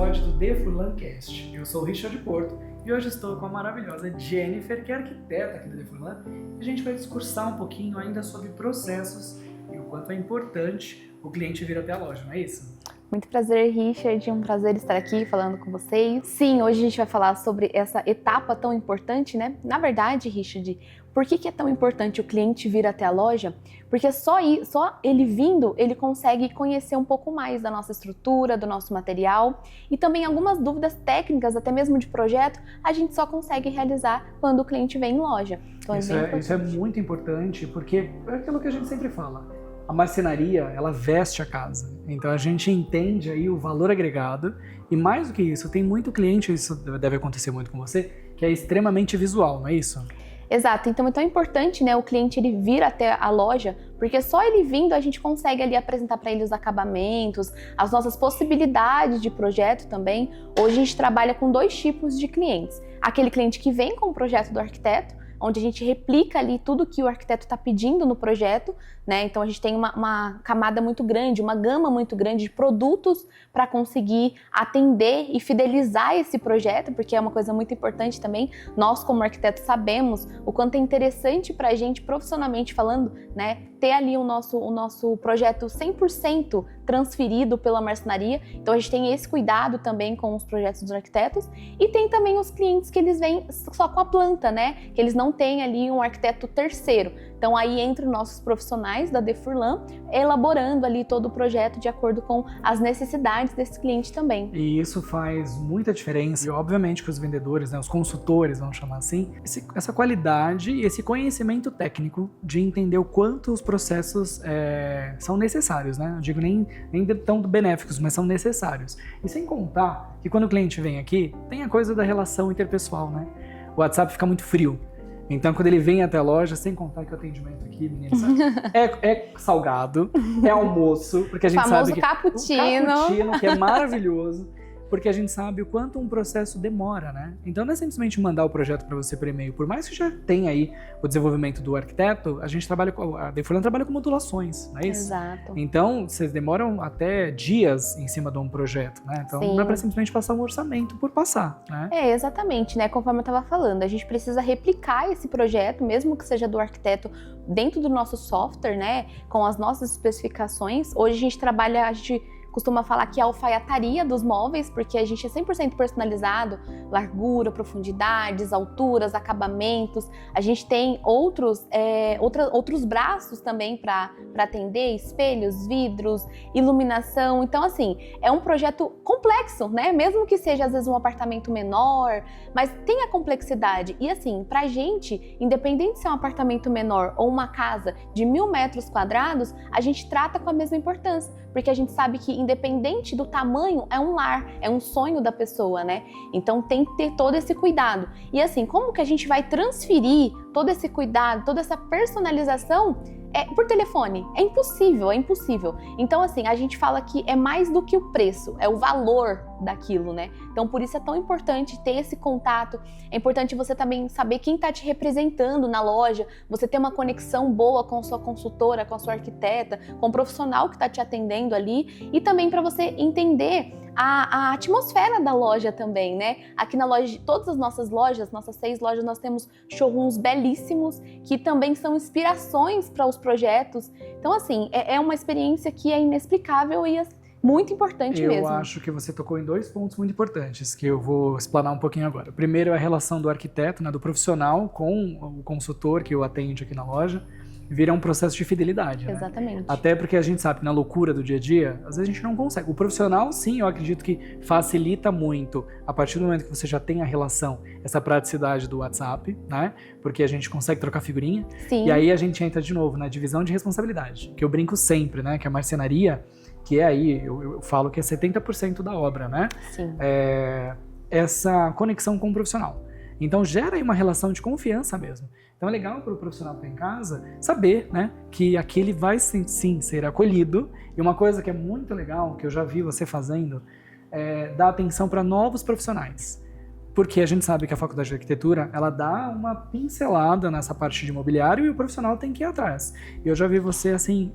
episódio do The Furlancast. Eu sou o Richard Porto e hoje estou com a maravilhosa Jennifer, que é arquiteta aqui do The Furlan, e a gente vai discursar um pouquinho ainda sobre processos e o quanto é importante o cliente vir até a loja, não é isso? Muito prazer, Richard, um prazer estar aqui falando com vocês. Sim, hoje a gente vai falar sobre essa etapa tão importante, né? Na verdade, Richard, por que é tão importante o cliente vir até a loja? Porque só ele vindo, ele consegue conhecer um pouco mais da nossa estrutura, do nosso material e também algumas dúvidas técnicas, até mesmo de projeto, a gente só consegue realizar quando o cliente vem em loja. Então, isso é muito importante porque é aquilo que a gente sempre fala. A marcenaria, ela veste a casa, então a gente entende aí o valor agregado e mais do que isso, tem muito cliente, isso deve acontecer muito com você, que é extremamente visual, não é isso? Exato, então é tão importante, né, o cliente ele vir até a loja, porque só ele vindo a gente consegue ali apresentar para ele os acabamentos, as nossas possibilidades de projeto também. Hoje a gente trabalha com dois tipos de clientes, aquele cliente que vem com o projeto do arquiteto, onde a gente replica ali tudo que o arquiteto está pedindo no projeto, né? Então a gente tem uma camada muito grande, uma gama muito grande de produtos para conseguir atender e fidelizar esse projeto, porque é uma coisa muito importante também. Nós, como arquitetos, sabemos o quanto é interessante para a gente, profissionalmente falando, né? Ter ali o nosso projeto 100% transferido pela marcenaria. Então a gente tem esse cuidado também com os projetos dos arquitetos e tem também os clientes que eles vêm só com a planta, né? Que eles não têm ali um arquiteto terceiro. Então aí entra os nossos profissionais da The Furlan elaborando ali todo o projeto de acordo com as necessidades desse cliente também. E isso faz muita diferença. E obviamente que os vendedores, né, os consultores, vamos chamar assim, essa qualidade e esse conhecimento técnico de entender o quanto os processos são necessários, né? Não digo nem tão benéficos, mas são necessários. E sem contar que quando o cliente vem aqui, tem a coisa da relação interpessoal, né? O WhatsApp fica muito frio. Então, quando ele vem até a loja, sem contar que o atendimento aqui, meninas, é salgado, é almoço, porque a gente sabe que cappuccino. o cappuccino, que é maravilhoso, porque a gente sabe o quanto um processo demora, né? Então, não é simplesmente mandar o projeto para você por e-mail, por mais que já tenha aí o desenvolvimento do arquiteto, a The Furlan trabalha com modulações, não é isso? Exato. Então, vocês demoram até dias em cima de um projeto, né? Então, não dá para simplesmente passar um orçamento por passar, né? Exatamente, né? Conforme eu estava falando, a gente precisa replicar esse projeto, mesmo que seja do arquiteto, dentro do nosso software, né? Com as nossas especificações. Hoje a gente costuma falar que é a alfaiataria dos móveis, porque a gente é 100% personalizado, largura, profundidades, alturas, acabamentos. A gente tem outros braços também para atender, espelhos, vidros, iluminação. Então, assim, é um projeto complexo, né? Mesmo que seja, às vezes, um apartamento menor, mas tem a complexidade. E, assim, pra gente, independente se é um apartamento menor ou uma casa de 1.000 metros quadrados, a gente trata com a mesma importância, porque a gente sabe que independente do tamanho, é um lar, é um sonho da pessoa, né? Então tem que ter todo esse cuidado. E assim, como que a gente vai transferir todo esse cuidado, toda essa personalização por telefone? É impossível, é impossível. Então assim, a gente fala que é mais do que o preço, é o valor daquilo, né? Então por isso é tão importante ter esse contato, é importante você também saber quem está te representando na loja, você ter uma conexão boa com sua consultora, com a sua arquiteta, com o profissional que está te atendendo ali e também para você entender a atmosfera da loja também, né? Aqui na loja, todas as nossas lojas, nossas 6 lojas, nós temos showrooms belíssimos que também são inspirações para os projetos. Então, assim, é uma experiência que é inexplicável e muito importante mesmo. Eu acho que você tocou em 2 pontos muito importantes, que eu vou explanar um pouquinho agora. O primeiro é a relação do arquiteto, né, do profissional com o consultor que o atende aqui na loja. Vira um processo de fidelidade, né? Exatamente. Até porque a gente sabe que na loucura do dia a dia, às vezes a gente não consegue. O profissional, sim, eu acredito que facilita muito a partir do momento que você já tem a relação, essa praticidade do WhatsApp, né? Porque a gente consegue trocar figurinha. Sim. E aí a gente entra de novo na divisão de responsabilidade, que eu brinco sempre, né? Que a marcenaria, que é aí, eu falo que é 70% da obra, né? Sim. Essa conexão com o profissional. Então gera aí uma relação de confiança mesmo. Então é legal para o profissional que está em casa saber, né, que aquele vai sim ser acolhido. E uma coisa que é muito legal, que eu já vi você fazendo, é dar atenção para novos profissionais. Porque a gente sabe que a faculdade de arquitetura, ela dá uma pincelada nessa parte de imobiliário e o profissional tem que ir atrás. E eu já vi você, assim,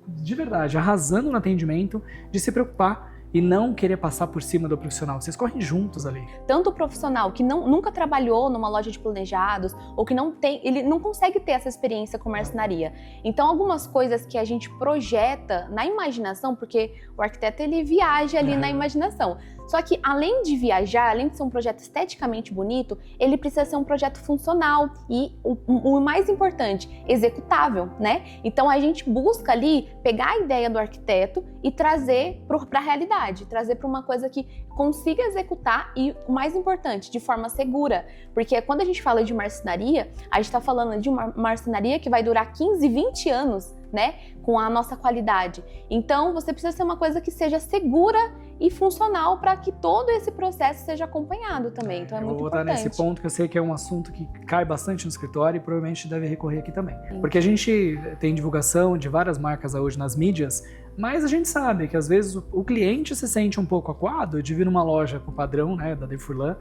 de verdade, arrasando no atendimento, de se preocupar e não querer passar por cima do profissional. Vocês correm juntos ali. Tanto o profissional que nunca trabalhou numa loja de planejados ou que ele não consegue ter essa experiência com marcenaria. Então, algumas coisas que a gente projeta na imaginação, porque o arquiteto ele viaja ali na imaginação. Só que além de viajar, além de ser um projeto esteticamente bonito, ele precisa ser um projeto funcional e o mais importante, executável, né? Então a gente busca ali pegar a ideia do arquiteto e trazer para a realidade, trazer para uma coisa que consiga executar e, o mais importante, de forma segura. Porque quando a gente fala de marcenaria, a gente está falando de uma marcenaria que vai durar 15, 20 anos, né? Com a nossa qualidade. Então você precisa ser uma coisa que seja segura e funcional para que todo esse processo seja acompanhado também. Então é muito importante. Eu vou voltar nesse ponto que eu sei que é um assunto que cai bastante no escritório e provavelmente deve recorrer aqui também. Sim. Porque a gente tem divulgação de várias marcas hoje nas mídias, mas a gente sabe que às vezes o cliente se sente um pouco acuado de vir numa loja com o padrão, né, da De Furlan,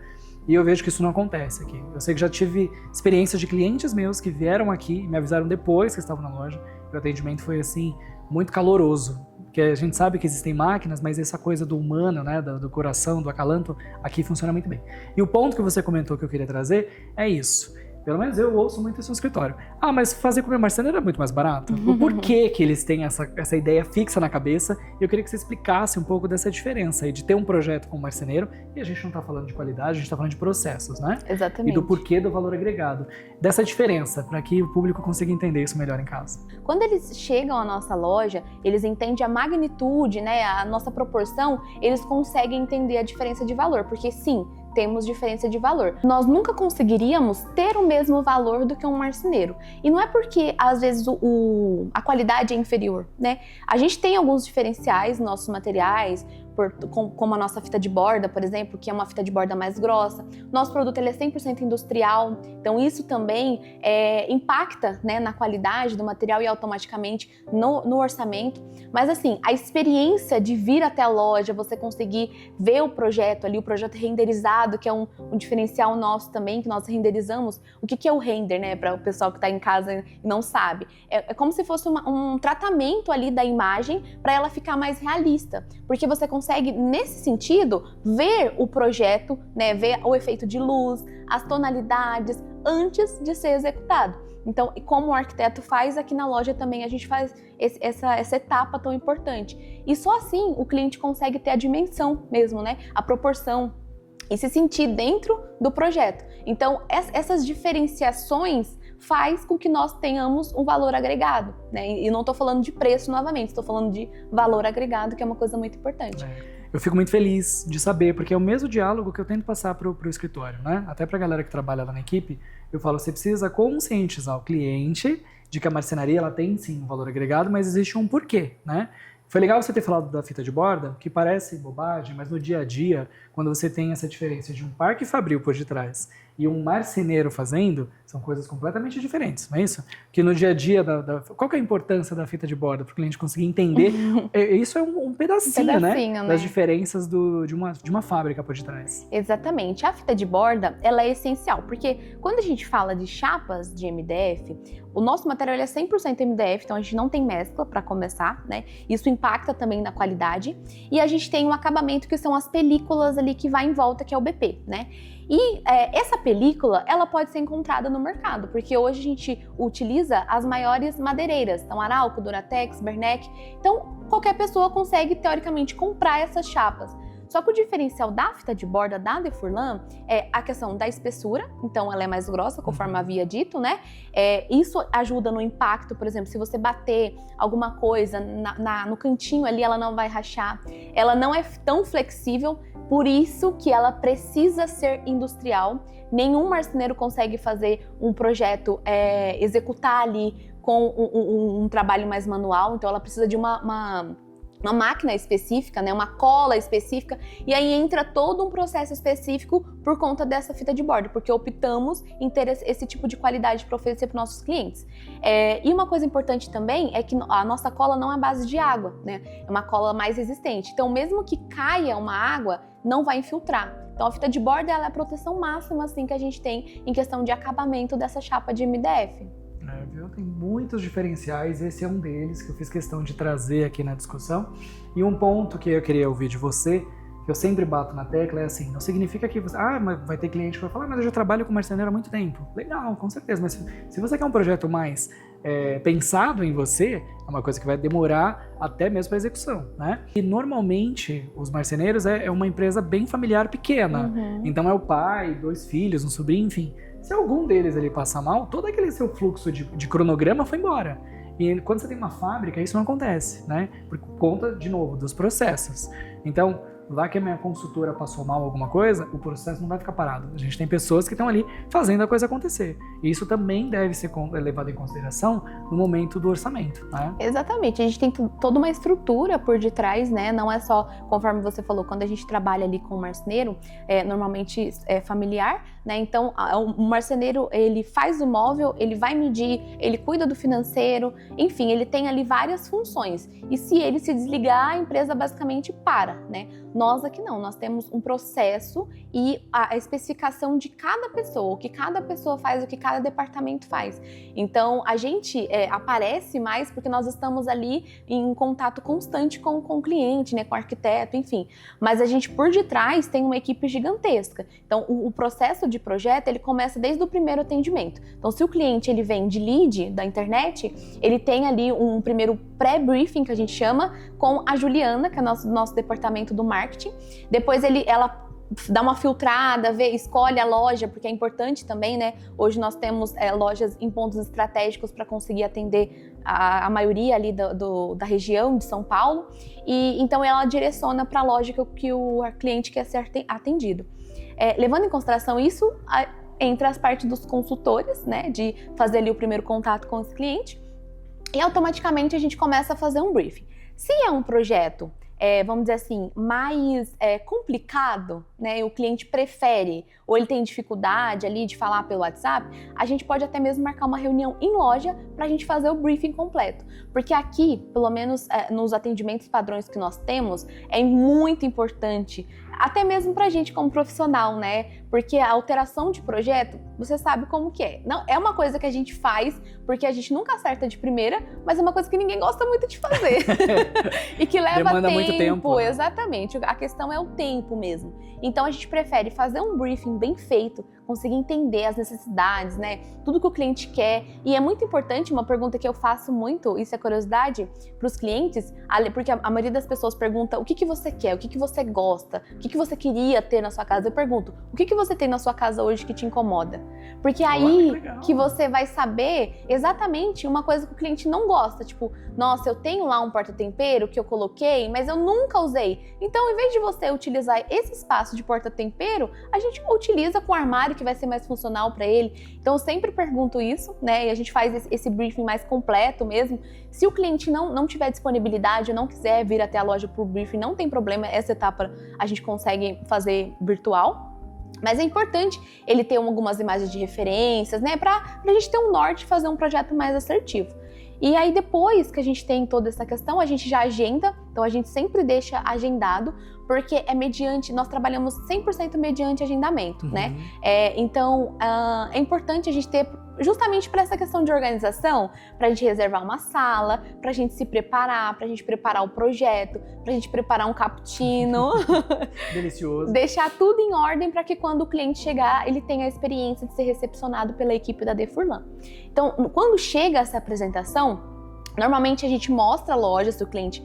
e eu vejo que isso não acontece aqui. Eu sei que já tive experiências de clientes meus que vieram aqui e me avisaram depois que estavam na loja. O atendimento foi assim, muito caloroso. Porque a gente sabe que existem máquinas, mas essa coisa do humano, né, do coração, do acalanto, aqui funciona muito bem. E o ponto que você comentou que eu queria trazer é isso. Pelo menos eu ouço muito isso no escritório. Ah, mas fazer com o meu marceneiro é muito mais barato. O porquê que eles têm essa ideia fixa na cabeça? Eu queria que você explicasse um pouco dessa diferença aí de ter um projeto com o marceneiro, e a gente não está falando de qualidade, a gente está falando de processos, né? Exatamente. E do porquê do valor agregado. Dessa diferença, para que o público consiga entender isso melhor em casa. Quando eles chegam à nossa loja, eles entendem a magnitude, né, a nossa proporção, eles conseguem entender a diferença de valor, porque sim, temos diferença de valor. Nós nunca conseguiríamos ter o mesmo valor do que um marceneiro. E não é porque, às vezes, a qualidade é inferior, né? A gente tem alguns diferenciais nos nossos materiais, como a nossa fita de borda, por exemplo, que é uma fita de borda mais grossa. Nosso produto ele é 100% industrial, então isso também impacta, né, na qualidade do material e automaticamente no orçamento. Mas assim, a experiência de vir até a loja, você conseguir ver o projeto ali, o projeto renderizado, que é um diferencial nosso também, que nós renderizamos. O que é o render, né, para o pessoal que está em casa e não sabe? É como se fosse um tratamento ali da imagem para ela ficar mais realista, porque você consegue, nesse sentido, ver o projeto, né, ver o efeito de luz, as tonalidades, antes de ser executado. Então, como o arquiteto faz, aqui na loja também a gente faz essa etapa tão importante. E só assim o cliente consegue ter a dimensão mesmo, né, a proporção, e se sentir dentro do projeto. Então, essas diferenciações faz com que nós tenhamos um valor agregado, né? E não estou falando de preço novamente, estou falando de valor agregado, que é uma coisa muito importante. Eu fico muito feliz de saber, porque é o mesmo diálogo que eu tento passar para o escritório, né? Até para a galera que trabalha lá na equipe, eu falo, você precisa conscientizar o cliente de que a marcenaria ela tem sim um valor agregado, mas existe um porquê, né? Foi legal você ter falado da fita de borda, que parece bobagem, mas no dia a dia, quando você tem essa diferença de um parque fabril por detrás e um marceneiro fazendo, são coisas completamente diferentes, não é isso? Que no dia a dia, qual que é a importância da fita de borda para o cliente conseguir entender? Isso é um pedacinho, né? Das diferenças de uma fábrica por detrás. Exatamente. A fita de borda, ela é essencial, porque quando a gente fala de chapas de MDF, o nosso material é 100% MDF, então a gente não tem mescla para começar, né? Isso impacta também na qualidade. E a gente tem um acabamento que são as películas ali que vai em volta, que é o BP, né? E essa película, ela pode ser encontrada no mercado, porque hoje a gente utiliza as maiores madeireiras, então Arauco, Duratex, Bernec, então qualquer pessoa consegue, teoricamente, comprar essas chapas. Só que o diferencial da fita de borda da De Furlan é a questão da espessura, então ela é mais grossa, conforme havia dito, né? Isso ajuda no impacto, por exemplo, se você bater alguma coisa no cantinho ali, ela não vai rachar. Ela não é tão flexível, por isso que ela precisa ser industrial. Nenhum marceneiro consegue fazer um projeto, executar ali com um trabalho mais manual, então ela precisa de uma máquina específica, né, uma cola específica, e aí entra todo um processo específico por conta dessa fita de borda, porque optamos em ter esse tipo de qualidade para oferecer para os nossos clientes. E uma coisa importante também é que a nossa cola não é à base de água, né, é uma cola mais resistente, então mesmo que caia uma água, não vai infiltrar. Então a fita de borda ela é a proteção máxima assim, que a gente tem em questão de acabamento dessa chapa de MDF. entendeu? Tem muitos diferenciais, esse é um deles que eu fiz questão de trazer aqui na discussão. E um ponto que eu queria ouvir de você, que eu sempre bato na tecla, é assim, não significa que você... mas vai ter cliente que vai falar, mas eu já trabalho com marceneiro há muito tempo. Legal, com certeza, mas se você quer um projeto mais pensado em você, é uma coisa que vai demorar até mesmo para execução, né? E normalmente, os marceneiros é uma empresa bem familiar, pequena. Então é o pai, 2 filhos, um sobrinho, enfim. Se algum deles ali passar mal, todo aquele seu fluxo de cronograma foi embora. E quando você tem uma fábrica, isso não acontece, né? Por conta, de novo, dos processos. Então, lá que a minha consultora passou mal alguma coisa, o processo não vai ficar parado. A gente tem pessoas que estão ali fazendo a coisa acontecer. E isso também deve ser levado em consideração no momento do orçamento, né? Exatamente. A gente tem toda uma estrutura por detrás, né? Não é só, conforme você falou, quando a gente trabalha ali com o marceneiro, normalmente é familiar, né? Então, o marceneiro, ele faz o móvel, ele vai medir, ele cuida do financeiro, enfim, ele tem ali várias funções. E se ele se desligar, a empresa basicamente para, né? Nós aqui não, nós temos um processo e a especificação de cada pessoa, o que cada pessoa faz, o que cada departamento faz. Então, a gente aparece mais porque nós estamos ali em contato constante com o cliente, né, com o arquiteto, enfim. Mas a gente, por detrás, tem uma equipe gigantesca. Então, o processo de projeto, ele começa desde o primeiro atendimento. Então, se o cliente ele vem de lead da internet, ele tem ali um primeiro pré-briefing, que a gente chama, com a Juliana, que é nosso departamento do marketing. Depois ela dá uma filtrada, escolhe a loja, porque é importante também, né? Hoje nós temos lojas em pontos estratégicos para conseguir atender a maioria ali da região de São Paulo. E então ela direciona para a loja que o cliente quer ser atendido. Levando em consideração isso, entra as partes dos consultores, né? De fazer ali o primeiro contato com esse cliente. E automaticamente a gente começa a fazer um briefing. Se é um projeto, vamos dizer assim, mais complicado, né, o cliente prefere, ou ele tem dificuldade ali de falar pelo WhatsApp, a gente pode até mesmo marcar uma reunião em loja para a gente fazer o briefing completo. Porque aqui, pelo menos nos atendimentos padrões que nós temos, é muito importante, até mesmo pra gente como profissional, né? Porque a alteração de projeto, você sabe como que é. Não, é uma coisa que a gente faz porque a gente nunca acerta de primeira, mas é uma coisa que ninguém gosta muito de fazer. E que leva Demanda muito tempo. Né? Exatamente. A questão é o tempo mesmo. Então a gente prefere fazer um briefing bem feito, conseguir entender as necessidades, né? Tudo que o cliente quer. E é muito importante, uma pergunta que eu faço muito, isso é curiosidade, para os clientes, porque a maioria das pessoas pergunta o que você quer, o que você gosta, o que você queria ter na sua casa. Eu pergunto, o que você tem na sua casa hoje que te incomoda? Porque aí que você vai saber exatamente uma coisa que o cliente não gosta. Tipo, nossa, eu tenho lá um porta-tempero que eu coloquei, mas eu nunca usei. Então, em vez de você utilizar esse espaço de porta-tempero, a gente utiliza com armário que vai ser mais funcional para ele. Então, eu sempre pergunto isso, né? E a gente faz esse briefing mais completo mesmo. Se o cliente não tiver disponibilidade ou não quiser vir até a loja para o briefing, não tem problema, essa etapa a gente consegue fazer virtual. Mas é importante ele ter algumas imagens de referências, né? Pra gente ter um norte e fazer um projeto mais assertivo. E aí, depois que a gente tem toda essa questão, a gente já agenda, então a gente sempre deixa agendado, porque nós trabalhamos 100% mediante agendamento, né? Então, é importante a gente ter, justamente para essa questão de organização, para a gente reservar uma sala, para a gente se preparar, para a gente preparar o projeto, para a gente preparar um cappuccino. Delicioso. Deixar tudo em ordem para que quando o cliente chegar, ele tenha a experiência de ser recepcionado pela equipe da Defurlan. Então, quando chega essa apresentação, normalmente a gente mostra a loja, se o cliente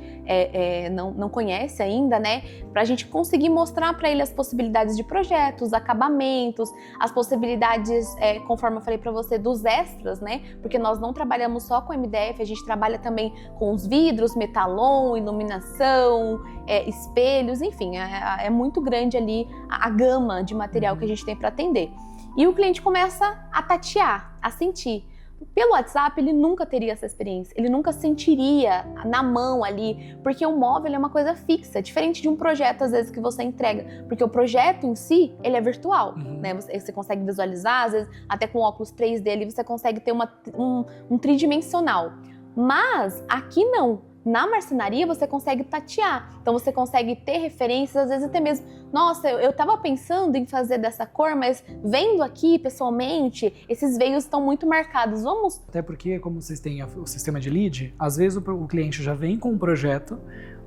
não conhece ainda, né? Pra gente conseguir mostrar para ele as possibilidades de projetos, acabamentos, as possibilidades, conforme eu falei para você, dos extras, né? Porque nós não trabalhamos só com MDF, a gente trabalha também com os vidros, metalon, iluminação, espelhos, enfim, é muito grande ali a gama de material que a gente tem para atender. E o cliente começa a tatear, a sentir. Pelo WhatsApp, ele nunca teria essa experiência, ele nunca sentiria na mão ali, porque o móvel é uma coisa fixa, diferente de um projeto, às vezes, que você entrega, porque o projeto em si, ele é virtual, né? Você consegue visualizar, às vezes, até com óculos 3D, você consegue ter um tridimensional. Mas aqui não. Na marcenaria você consegue tatear, então você consegue ter referências, às vezes até mesmo, nossa, eu tava pensando em fazer dessa cor, mas vendo aqui pessoalmente, esses veios estão muito marcados, vamos... Até porque, como vocês têm o sistema de lead, às vezes o cliente já vem com um projeto,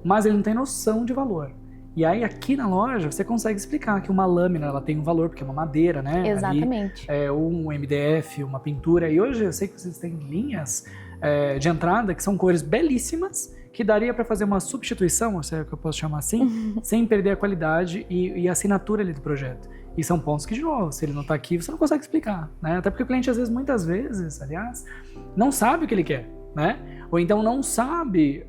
mas ele não tem noção de valor. E aí aqui na loja você consegue explicar que uma lâmina ela tem um valor, porque é uma madeira, né? Exatamente. Ali, ou um MDF, uma pintura. E hoje eu sei que vocês têm linhas de entrada que são cores belíssimas, que daria para fazer uma substituição, se é que eu posso chamar assim, sem perder a qualidade e a assinatura ali do projeto. E são pontos que, de novo, se ele não está aqui, você não consegue explicar, né? Até porque o cliente, muitas vezes, aliás, não sabe o que ele quer, né? Ou então não sabe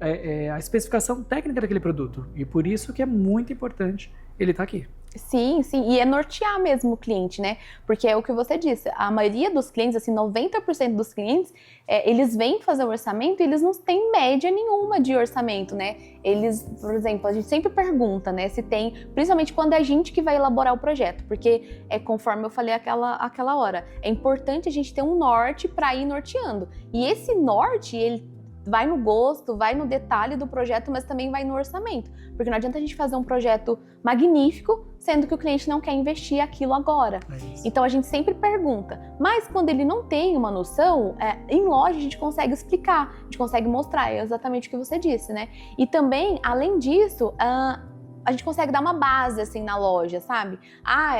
a especificação técnica daquele produto. E por isso que é muito importante ele estar aqui. Sim, sim, e é nortear mesmo o cliente, né? Porque é o que você disse, a maioria dos clientes, assim, 90% dos clientes, eles vêm fazer o orçamento e eles não têm média nenhuma de orçamento, né? Eles, por exemplo, a gente sempre pergunta, né, se tem, principalmente quando é a gente que vai elaborar o projeto, porque conforme eu falei aquela hora, é importante a gente ter um norte para ir norteando. E esse norte, ele vai no gosto, vai no detalhe do projeto, mas também vai no orçamento. Porque não adianta a gente fazer um projeto magnífico, sendo que o cliente não quer investir aquilo agora. Então a gente sempre pergunta. Mas quando ele não tem uma noção, em loja a gente consegue explicar, a gente consegue mostrar, é exatamente o que você disse, né? E também, além disso, a gente consegue dar uma base, assim, na loja, sabe?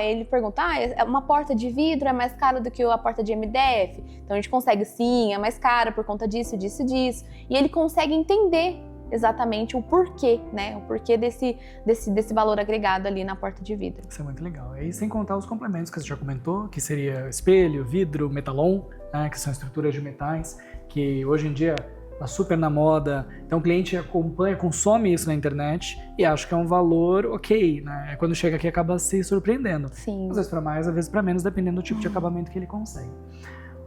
Ele pergunta, uma porta de vidro é mais cara do que a porta de MDF? Então a gente consegue, sim, é mais cara por conta disso, disso, disso. E ele consegue entender exatamente o porquê, né? O porquê desse valor agregado ali na porta de vidro. Isso é muito legal. E sem contar os complementos que você já comentou, que seria espelho, vidro, metalon, né? Que são estruturas de metais, que hoje em dia tá super na moda, então o cliente acompanha, consome isso na internet e acha que é um valor ok, né? Quando chega aqui acaba se surpreendendo. Sim. Às vezes para mais, às vezes para menos, dependendo do tipo de acabamento que ele consegue.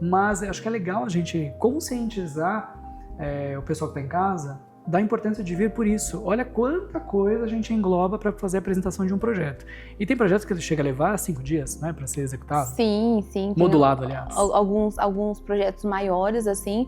Mas acho que é legal a gente conscientizar o pessoal que está em casa da importância de vir por isso. Olha quanta coisa a gente engloba para fazer a apresentação de um projeto. E tem projetos que chega a levar 5 dias, né, para ser executado? Sim, sim. Modulado, aliás. Alguns projetos maiores, assim,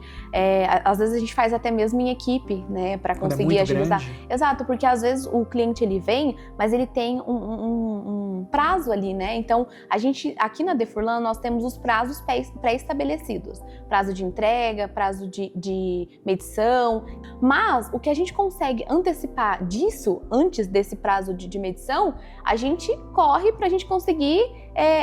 às vezes a gente faz até mesmo em equipe, né, para conseguir agilizar. Grande. Exato, porque às vezes o cliente ele vem, mas ele tem um prazo ali, né? Então, a gente, aqui na Defurlan, nós temos os prazos pré-estabelecidos. Prazo de entrega, prazo de medição, mas o que a gente consegue antecipar disso, antes desse prazo de medição, a gente corre para a gente conseguir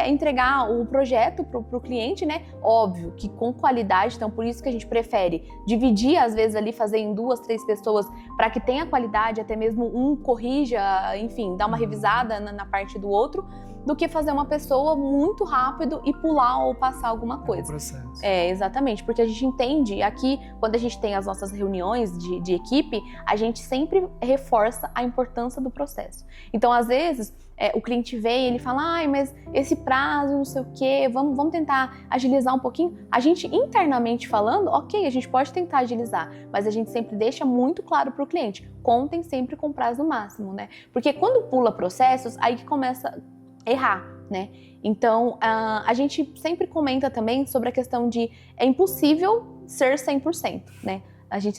entregar o projeto para o cliente, né? Óbvio que com qualidade, então por isso que a gente prefere dividir, às vezes ali, fazer em 2, 3 pessoas para que tenha qualidade, até mesmo um corrija, enfim, dá uma revisada na parte do outro, do que fazer uma pessoa muito rápido e pular ou passar alguma coisa. É um processo. Exatamente, porque a gente entende, aqui, quando a gente tem as nossas reuniões de equipe, a gente sempre reforça a importância do processo. Então, às vezes, o cliente vem e ele fala, mas esse prazo, não sei o quê, vamos tentar agilizar um pouquinho. A gente, internamente falando, ok, a gente pode tentar agilizar, mas a gente sempre deixa muito claro para o cliente, contem sempre com prazo máximo, né? Porque quando pula processos, aí que começa errar, né? Então, a gente sempre comenta também sobre a questão de é impossível ser 100%, né?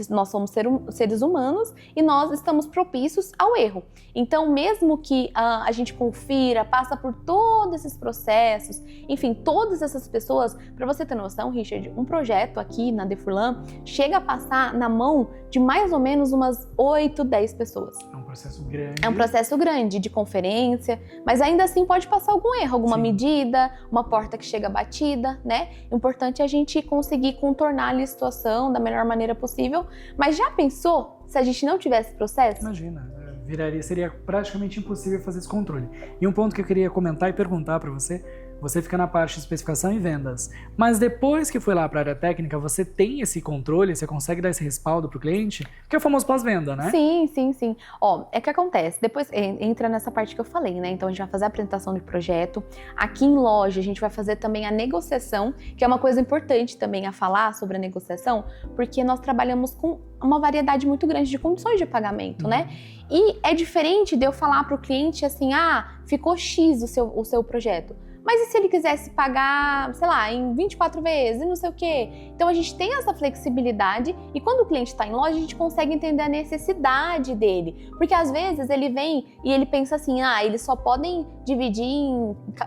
Nós somos seres humanos e nós estamos propícios ao erro. Então, mesmo que a gente confira, passa por todos esses processos, enfim, todas essas pessoas, para você ter noção, Richard, um projeto aqui na Defurlan chega a passar na mão de mais ou menos umas 8, 10 pessoas. É um processo grande. É um processo grande de conferência, mas ainda assim pode passar algum erro, alguma medida, uma porta que chega batida, né? O importante é a gente conseguir contornar ali a situação da melhor maneira possível. Mas já pensou se a gente não tivesse processo? Imagina, seria praticamente impossível fazer esse controle. E um ponto que eu queria comentar e perguntar para você fica na parte de especificação e vendas. Mas depois que foi lá para a área técnica, você tem esse controle, você consegue dar esse respaldo para o cliente? Que é o famoso pós-venda, né? Sim, sim, sim. É que acontece, depois entra nessa parte que eu falei, né? Então a gente vai fazer a apresentação do projeto. Aqui em loja a gente vai fazer também a negociação, que é uma coisa importante também a falar sobre a negociação, porque nós trabalhamos com uma variedade muito grande de condições de pagamento, né? E é diferente de eu falar para o cliente assim, ficou X o seu projeto. Mas e se ele quisesse pagar, sei lá, em 24 vezes e não sei o quê? Então a gente tem essa flexibilidade e quando o cliente está em loja, a gente consegue entender a necessidade dele. Porque às vezes ele vem e ele pensa assim, eles só podem dividir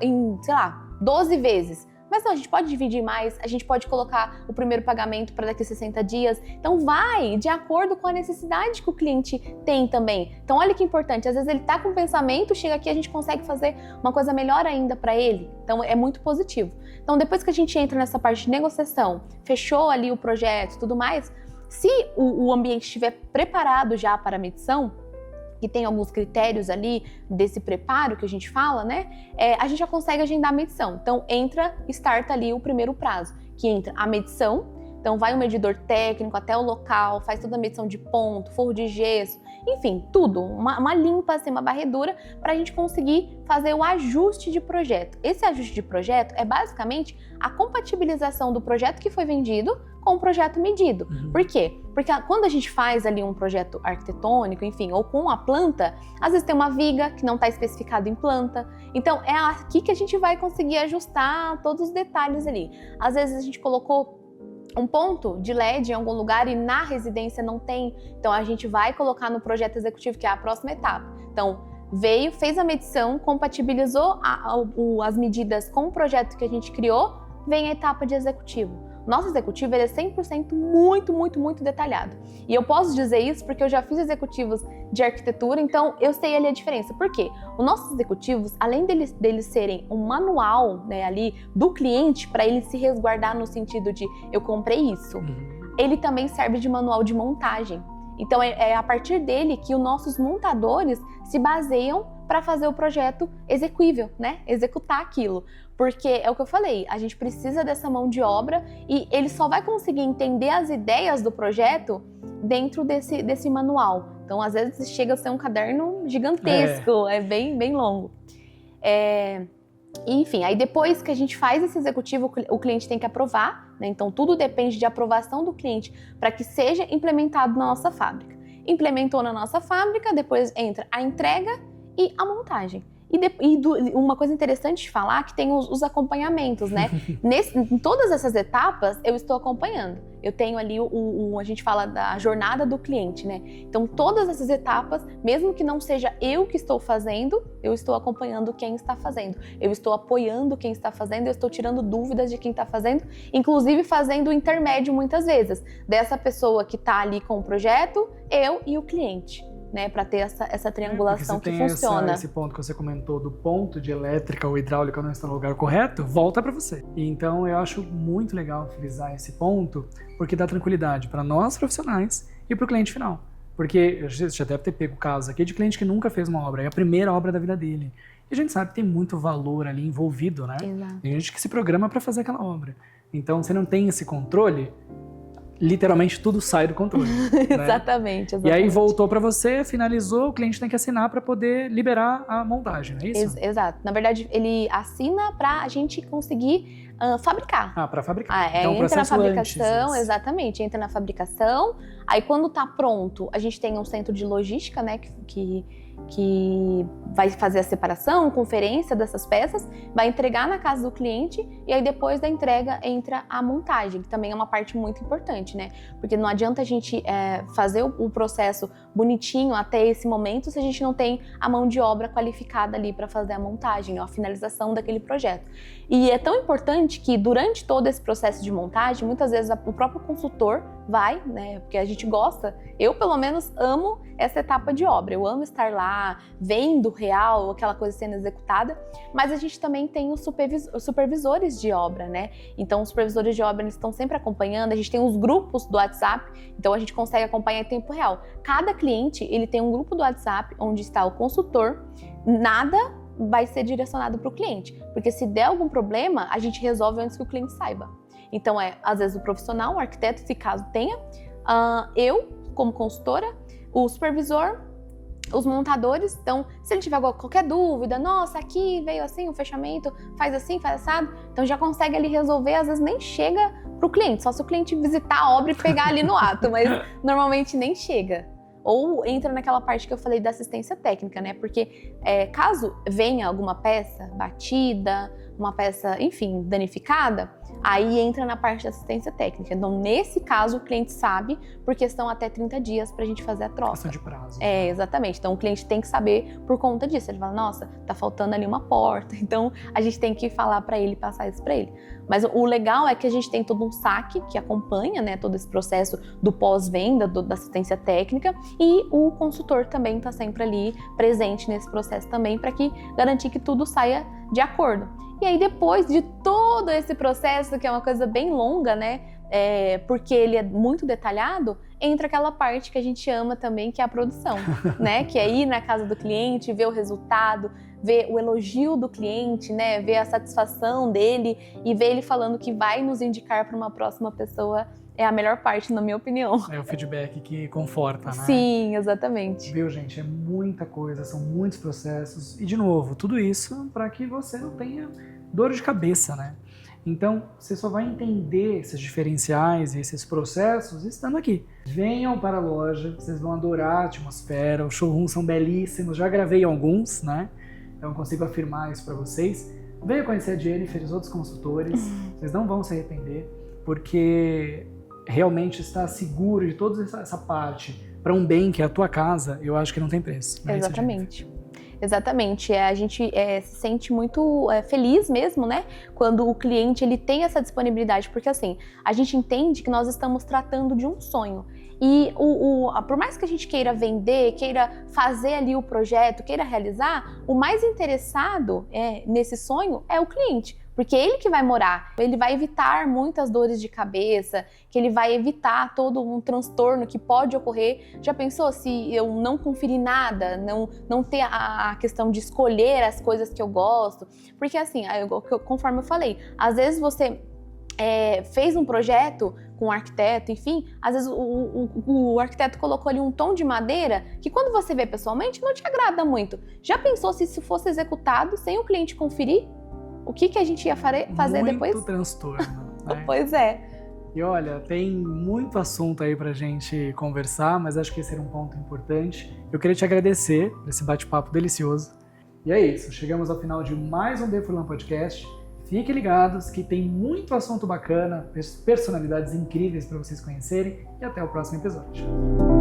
em sei lá, 12 vezes. Mas não, a gente pode dividir mais, a gente pode colocar o primeiro pagamento para daqui a 60 dias. Então vai de acordo com a necessidade que o cliente tem também. Então olha que importante, às vezes ele tá com um pensamento, chega aqui a gente consegue fazer uma coisa melhor ainda para ele. Então é muito positivo. Então depois que a gente entra nessa parte de negociação, fechou ali o projeto e tudo mais, se o ambiente estiver preparado já para a medição, que tem alguns critérios ali desse preparo que a gente fala, né? A gente já consegue agendar a medição. Então, starta ali o primeiro prazo, que entra a medição. Então, vai um medidor técnico até o local, faz toda a medição de ponto, forro de gesso, enfim, tudo. Uma limpa, assim, uma varredura para a gente conseguir fazer o ajuste de projeto. Esse ajuste de projeto é basicamente a compatibilização do projeto que foi vendido com o projeto medido. Por quê? Porque quando a gente faz ali um projeto arquitetônico, enfim, ou com a planta, às vezes tem uma viga que não está especificado em planta. Então, é aqui que a gente vai conseguir ajustar todos os detalhes ali. Às vezes a gente colocou um ponto de LED em algum lugar e na residência não tem. Então, a gente vai colocar no projeto executivo, que é a próxima etapa. Então, fez a medição, compatibilizou as medidas com o projeto que a gente criou, vem a etapa de executivo. Nosso executivo ele é 100% muito detalhado. E eu posso dizer isso porque eu já fiz executivos de arquitetura, então eu sei ali a diferença. Por quê? Os nossos executivos, além deles serem um manual, né, ali do cliente, para ele se resguardar no sentido de eu comprei isso, ele também serve de manual de montagem. Então é a partir dele que os nossos montadores se baseiam para fazer o projeto execuível, né? Executar aquilo. Porque é o que eu falei, a gente precisa dessa mão de obra e ele só vai conseguir entender as ideias do projeto dentro desse manual. Então, às vezes, chega a ser um caderno gigantesco, é bem longo. Enfim, aí depois que a gente faz esse executivo, o cliente tem que aprovar, né? Então, tudo depende de aprovação do cliente para que seja implementado na nossa fábrica. Implementou na nossa fábrica, depois entra a entrega e a montagem. Uma coisa interessante de falar que tem os acompanhamentos, né? Em todas essas etapas, eu estou acompanhando. Eu tenho ali a gente fala da jornada do cliente, né? Então, todas essas etapas, mesmo que não seja eu que estou fazendo, eu estou acompanhando quem está fazendo. Eu estou apoiando quem está fazendo, eu estou tirando dúvidas de quem está fazendo, inclusive fazendo o intermédio muitas vezes, dessa pessoa que está ali com o projeto, eu e o cliente. Né, para ter essa triangulação que funciona. Esse ponto que você comentou do ponto de elétrica ou hidráulica não estar no lugar correto, volta para você. Então eu acho muito legal frisar esse ponto, porque dá tranquilidade para nós profissionais e para o cliente final. Porque você já deve ter pego o caso aqui de cliente que nunca fez uma obra, é a primeira obra da vida dele. E a gente sabe que tem muito valor ali envolvido, né? Exato. Tem gente que se programa para fazer aquela obra. Então, você não tem esse controle, literalmente tudo sai do controle. Né? Exatamente. E aí voltou para você, finalizou, o cliente tem que assinar para poder liberar a montagem, não é isso? Exato. Na verdade, ele assina para a gente conseguir fabricar. Para fabricar. Então, entra na fabricação, antes, exatamente, entra na fabricação. Aí quando tá pronto, a gente tem um centro de logística, né, que vai fazer a separação, conferência dessas peças, vai entregar na casa do cliente e aí depois da entrega entra a montagem, que também é uma parte muito importante, né? Porque não adianta a gente fazer o processo bonitinho até esse momento se a gente não tem a mão de obra qualificada ali para fazer a montagem, a finalização daquele projeto. E é tão importante que durante todo esse processo de montagem, muitas vezes o próprio consultor vai, né? Porque a gente gosta, eu pelo menos amo essa etapa de obra, eu amo estar lá, vendo real, aquela coisa sendo executada, mas a gente também tem os supervisores de obra, né? Então os supervisores de obra eles estão sempre acompanhando, a gente tem os grupos do WhatsApp, então a gente consegue acompanhar em tempo real. Cada cliente, ele tem um grupo do WhatsApp onde está o consultor, nada vai ser direcionado para o cliente, porque se der algum problema, a gente resolve antes que o cliente saiba. Então às vezes o profissional, o arquiteto, se caso tenha, eu como consultora, o supervisor, os montadores. Então, se ele tiver qualquer dúvida, nossa, aqui veio assim o fechamento, faz assim, faz assado, então já consegue ali resolver, às vezes nem chega para o cliente, só se o cliente visitar a obra e pegar ali no ato, mas normalmente nem chega. Ou entra naquela parte que eu falei da assistência técnica, né? Porque caso venha alguma peça batida, uma peça, enfim, danificada, aí entra na parte da assistência técnica. Então, nesse caso, o cliente sabe, porque são até 30 dias pra gente fazer a troca. Questão de prazo. Exatamente. Então, o cliente tem que saber por conta disso. Ele fala, nossa, tá faltando ali uma porta. Então, a gente tem que falar pra ele, passar isso pra ele. Mas o legal é que a gente tem todo um saque que acompanha, né, todo esse processo do pós-venda, da assistência técnica, e o consultor também está sempre ali presente nesse processo também para garantir que tudo saia de acordo. E aí depois de todo esse processo, que é uma coisa bem longa, né, porque ele é muito detalhado, entra aquela parte que a gente ama também, que é a produção, né, que é ir na casa do cliente, ver o resultado, ver o elogio do cliente, né, ver a satisfação dele e ver ele falando que vai nos indicar para uma próxima pessoa. É a melhor parte, na minha opinião. É o feedback que conforta, né? Sim, exatamente. Viu, gente? É muita coisa, são muitos processos. E, de novo, tudo isso para que você não tenha dor de cabeça, né? Então, você só vai entender esses diferenciais e esses processos estando aqui. Venham para a loja, vocês vão adorar a atmosfera, os showrooms são belíssimos, já gravei alguns, né? Então, consigo afirmar isso para vocês. Venham conhecer a Jennifer e os outros consultores, vocês não vão se arrepender, porque realmente estar seguro de toda essa parte para um bem que é a tua casa, eu acho que não tem preço. Né? Exatamente. Exatamente, a gente se sente muito feliz mesmo, né, quando o cliente ele tem essa disponibilidade, porque assim, a gente entende que nós estamos tratando de um sonho. E por mais que a gente queira vender, queira fazer ali o projeto, queira realizar, o mais interessado nesse sonho é o cliente. Porque é ele que vai morar, ele vai evitar muitas dores de cabeça, que ele vai evitar todo um transtorno que pode ocorrer. Já pensou se eu não conferir nada, não ter a questão de escolher as coisas que eu gosto? Porque assim, conforme eu falei, às vezes você fez um projeto com um arquiteto, enfim, às vezes o arquiteto colocou ali um tom de madeira que quando você vê pessoalmente não te agrada muito. Já pensou se isso fosse executado sem o cliente conferir? O que a gente ia fazer depois? Muito transtorno. Né? Pois é. E olha, tem muito assunto aí pra gente conversar, mas acho que esse era um ponto importante. Eu queria te agradecer por esse bate-papo delicioso. E é isso, chegamos ao final de mais um The Furlan Podcast. Fiquem ligados que tem muito assunto bacana, personalidades incríveis para vocês conhecerem e até o próximo episódio.